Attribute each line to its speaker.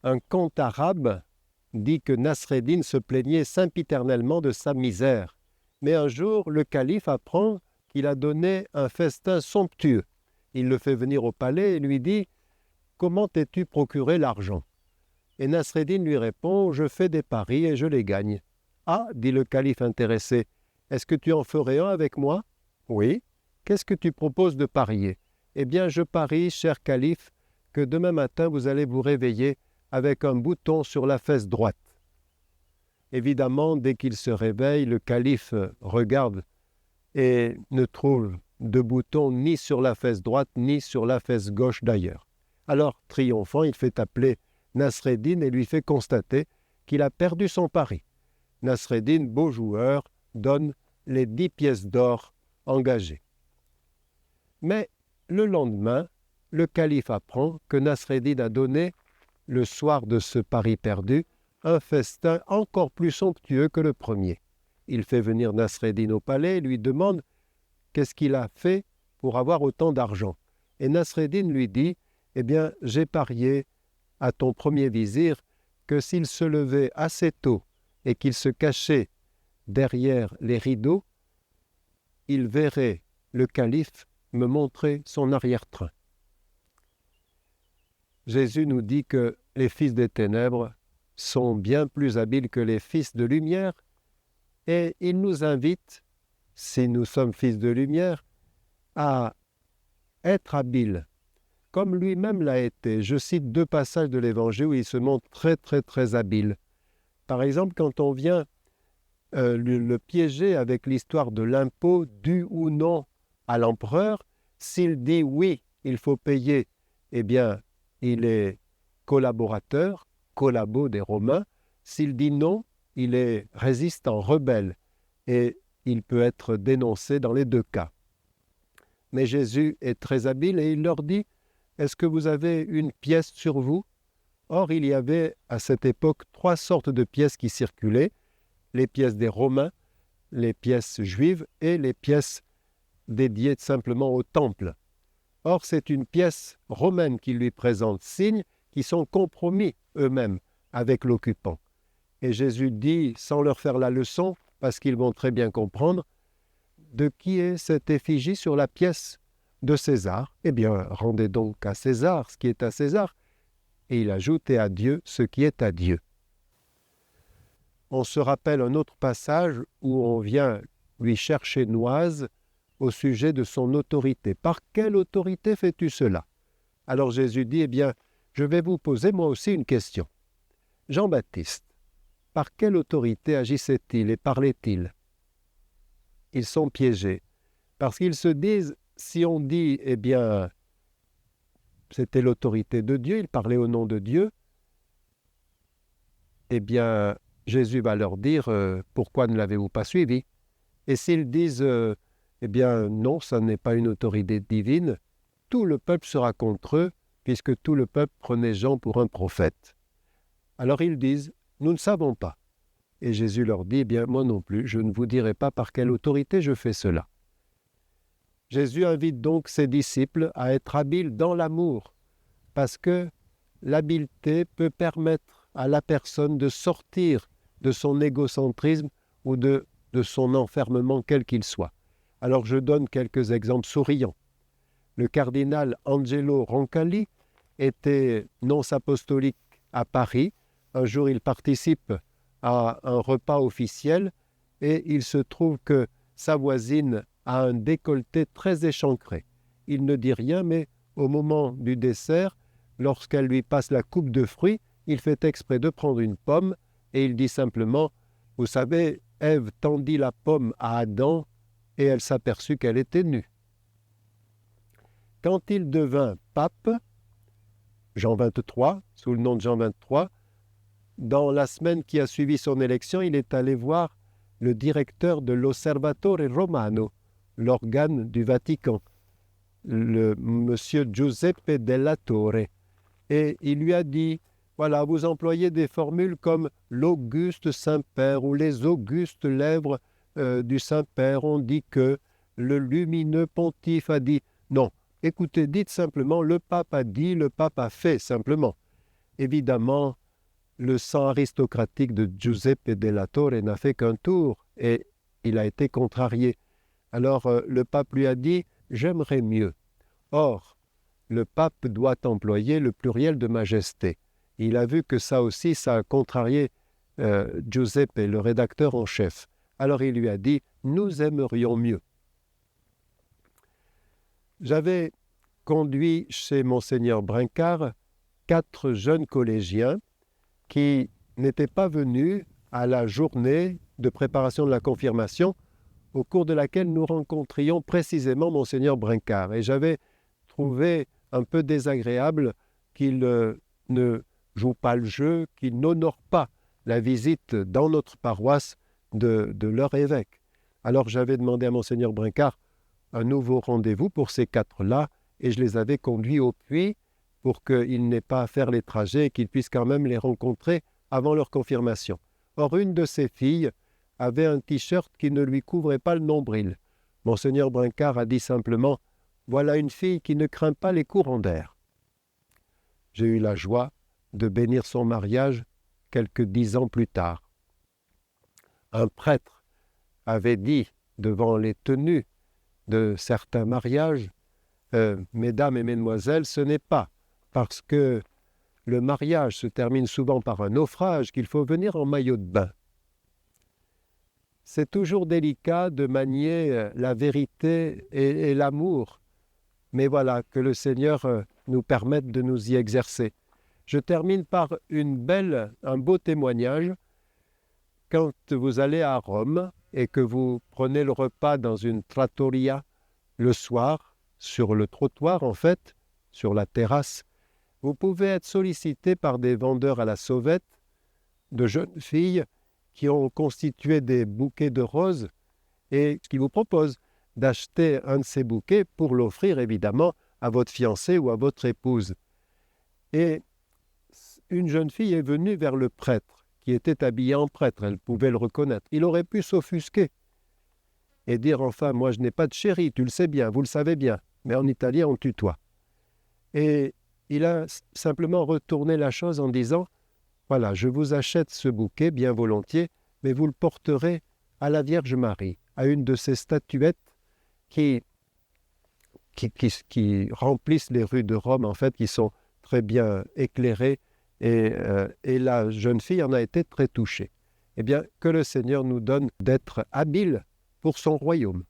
Speaker 1: Un conte arabe dit que Nasreddin se plaignait sempiternellement de sa misère. Mais un jour, le calife apprend qu'il a donné un festin somptueux. Il le fait venir au palais et lui dit « Comment t'es-tu procuré l'argent ?» Et Nasreddin lui répond « Je fais des paris et je les gagne. »« Ah, dit le calife intéressé, est-ce que tu en ferais un avec moi ?»« Oui. Qu'est-ce que tu proposes de parier ?»« Eh bien, je parie, cher calife, que demain matin vous allez vous réveiller avec un bouton sur la fesse droite. » Évidemment, dès qu'il se réveille, le calife regarde et ne trouve de bouton ni sur la fesse droite, ni sur la fesse gauche d'ailleurs. Alors, triomphant, il fait appeler Nasreddin et lui fait constater qu'il a perdu son pari. Nasreddin, beau joueur, donne les 10 pièces d'or engagées. Mais le lendemain, le calife apprend que Nasreddin a donné, le soir de ce pari perdu, un festin encore plus somptueux que le premier. Il fait venir Nasreddin au palais et lui demande qu'est-ce qu'il a fait pour avoir autant d'argent. Et Nasreddin lui dit « Eh bien, j'ai parié à ton premier vizir que s'il se levait assez tôt et qu'il se cachait derrière les rideaux, il verrait le calife me montrer son arrière-train. » Jésus nous dit que les fils des ténèbres sont bien plus habiles que les fils de lumière et il nous invite, si nous sommes fils de lumière, à être habiles, comme lui-même l'a été. Je cite 2 passages de l'Évangile où il se montre très habile. Par exemple, quand on vient le piéger avec l'histoire de l'impôt dû ou non à l'empereur, s'il dit oui, il faut payer, eh bien, il est collaborateur, collabo des Romains. S'il dit non, il est résistant, rebelle, et il peut être dénoncé dans les 2 cas. Mais Jésus est très habile et il leur dit « Est-ce que vous avez une pièce sur vous ?» Or, il y avait à cette époque 3 sortes de pièces qui circulaient, les pièces des Romains, les pièces juives et les pièces dédiées simplement au temple. Or, c'est une pièce romaine qui lui présente, signe qu'ils sont compromis eux-mêmes avec l'occupant. Et Jésus dit, sans leur faire la leçon, parce qu'ils vont très bien comprendre, de qui est cette effigie sur la pièce de César? Eh bien, rendez donc à César ce qui est à César. Et il ajoute, et à Dieu ce qui est à Dieu. On se rappelle un autre passage où on vient lui chercher noise au sujet de son autorité. Par quelle autorité fais-tu cela? Alors Jésus dit, eh bien, je vais vous poser moi aussi une question. Jean-Baptiste, par quelle autorité agissait-il et parlait-il? Ils sont piégés, parce qu'ils se disent, si on dit, eh bien, c'était l'autorité de Dieu, il parlait au nom de Dieu, eh bien, Jésus va leur dire, pourquoi ne l'avez-vous pas suivi? Et s'ils disent, eh bien, non, ça n'est pas une autorité divine, tout le peuple sera contre eux, puisque tout le peuple prenait Jean pour un prophète. Alors ils disent, nous ne savons pas. Et Jésus leur dit, eh bien, moi non plus, je ne vous dirai pas par quelle autorité je fais cela. Jésus invite donc ses disciples à être habiles dans l'amour, parce que l'habileté peut permettre à la personne de sortir de son égocentrisme ou de son enfermement quel qu'il soit. Alors je donne quelques exemples souriants. Le cardinal Angelo Roncalli était nonce apostolique à Paris. Un jour, il participe à un repas officiel et il se trouve que sa voisine a un décolleté très échancré. Il ne dit rien, mais au moment du dessert, lorsqu'elle lui passe la coupe de fruits, il fait exprès de prendre une pomme et il dit simplement « Vous savez, Ève tendit la pomme à Adam et elle s'aperçut qu'elle était nue. » Quand il devint pape, Jean XXIII, sous le nom de Jean XXIII, dans la semaine qui a suivi son élection, il est allé voir le directeur de l'Osservatore Romano, l'organe du Vatican, le monsieur Giuseppe Della Torre. Et il lui a dit, voilà, vous employez des formules comme l'Auguste Saint-Père ou les augustes lèvres du Saint-Père. On dit que le lumineux pontife a dit. Non, écoutez, dites simplement, le pape a dit, le pape a fait, simplement. évidemment, le sang aristocratique de Giuseppe della Torre n'a fait qu'un tour et il a été contrarié. Alors le pape lui a dit « j'aimerais mieux ». Or, le pape doit employer le pluriel de majesté. Il a vu que ça aussi, ça a contrarié Giuseppe, le rédacteur en chef. Alors il lui a dit « nous aimerions mieux ». J'avais conduit chez Monseigneur Brincard 4 jeunes collégiens qui n'étaient pas venus à la journée de préparation de la confirmation au cours de laquelle nous rencontrions précisément Monseigneur Brincard. Et j'avais trouvé un peu désagréable qu'il ne joue pas le jeu, qu'il n'honore pas la visite dans notre paroisse de leur évêque. Alors j'avais demandé à Monseigneur Brincard un nouveau rendez-vous pour ces 4-là et je les avais conduits au puits pour qu'ils n'aient pas à faire les trajets et qu'ils puissent quand même les rencontrer avant leur confirmation. Or, une de ces filles avait un t-shirt qui ne lui couvrait pas le nombril. Monseigneur Brincard a dit simplement « Voilà une fille qui ne craint pas les courants d'air ». J'ai eu la joie de bénir son mariage quelques 10 ans plus tard. Un prêtre avait dit devant les tenues de certains mariages « Mesdames et Mesdemoiselles, ce n'est pas parce que le mariage se termine souvent par un naufrage qu'il faut venir en maillot de bain. » C'est toujours délicat de manier la vérité et l'amour, mais voilà, que le Seigneur nous permette de nous y exercer. Je termine par un beau témoignage. Quand vous allez à Rome et que vous prenez le repas dans une trattoria le soir, sur le trottoir en fait, sur la terrasse, vous pouvez être sollicité par des vendeurs à la sauvette, de jeunes filles qui ont constitué des bouquets de roses et qui vous proposent d'acheter un de ces bouquets pour l'offrir évidemment à votre fiancé ou à votre épouse. Et une jeune fille est venue vers le prêtre, qui était habillé en prêtre, elle pouvait le reconnaître. Il aurait pu s'offusquer et dire « Enfin, moi je n'ai pas de chérie, tu le sais bien, vous le savez bien, mais en italien on tutoie ». Et il a simplement retourné la chose en disant « Voilà, je vous achète ce bouquet bien volontiers, mais vous le porterez à la Vierge Marie, à une de ces statuettes qui remplissent les rues de Rome, en fait, qui sont très bien éclairées. » Et la jeune fille en a été très touchée. Eh bien, que le Seigneur nous donne d'être habiles pour son royaume.